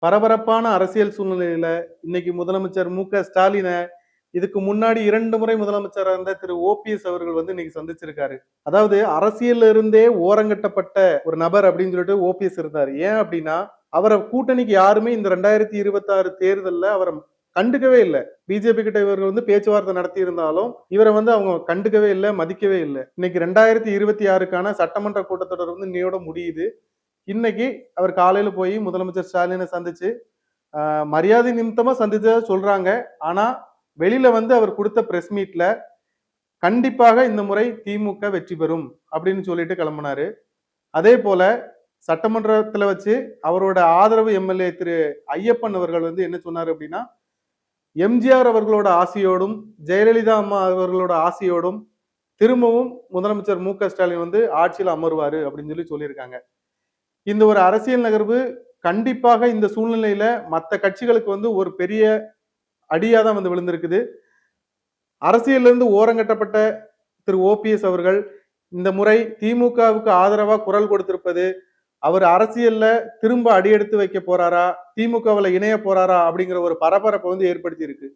பரபரப்பான அரசியல் சூழ்நிலையில இன்னைக்கு முதலமைச்சர் மு.க. ஸ்டாலின இதுக்கு முன்னாடி 2 முறை முதலமைச்சரா இருந்த திரு ஓபிஎஸ் அவர்கள் வந்து இன்னைக்கு சந்திச்சிருக்காரு. அதாவது அரசியல்ல இருந்தே ஓரங்கட்டப்பட்ட ஒரு நபர் அப்படின்னு சொல்லிட்டு ஓபிஎஸ் இருந்தாரு. ஏன் அப்படின்னா அவரை கூட்டணிக்கு யாருமே இந்த 2026 தேர்தல்ல அவரை கண்டுக்கவே இல்லை. பிஜேபி கிட்ட இவர்கள் வந்து பேச்சுவார்த்தை நடத்தி இருந்தாலும் இவரை வந்து அவங்க கண்டுக்கவே இல்லை, மதிக்கவே இல்லை. இன்னைக்கு 2026க்கான சட்டமன்ற கூட்டத்தொடர் வந்து இன்னையோட முடியுது. இன்னைக்கு அவர் காலையில போய் முதலமைச்சர் ஸ்டாலினை சந்திச்சு மரியாதை நிமித்தமா சந்திச்சதா சொல்றாங்க. ஆனா வெளியில வந்து அவர் கொடுத்த பிரஸ் மீட்ல கண்டிப்பாக இந்த முறை திமுக வெற்றி பெறும் அப்படின்னு சொல்லிட்டு கிளம்பினாரு. அதே போல சட்டமன்றத்துல வச்சு அவரோட ஆதரவு எம்எல்ஏ திரு ஐயப்பன் அவர்கள் வந்து என்ன சொன்னாரு அப்படின்னா, எம்ஜிஆர் அவர்களோட ஆசையோடும் ஜெயலலிதா அம்மா அவர்களோட ஆசையோடும் திரும்பவும் முதலமைச்சர் மு.க. ஸ்டாலின் வந்து ஆட்சியில் அமர்வாரு அப்படின்னு சொல்லி சொல்லியிருக்காங்க. இந்த ஒரு அரசியல் நகர்வு கண்டிப்பாக இந்த சூழ்நிலையில மற்ற கட்சிகளுக்கு வந்து ஒரு பெரிய அடியாதான் வந்து விழுந்திருக்குது. அரசியல்ல இருந்து ஓரங்கட்டப்பட்ட திரு ஓபிஎஸ் அவர்கள் இந்த முறை திமுகவுக்கு ஆதரவா குரல் கொடுத்திருப்பது, அவர் அரசியல்ல திரும்ப அடியெடுத்து வைக்க போறாரா, திமுகவில் இணைய போறாரா அப்படிங்கிற ஒரு பரபரப்பை வந்து ஏற்படுத்தி இருக்கு.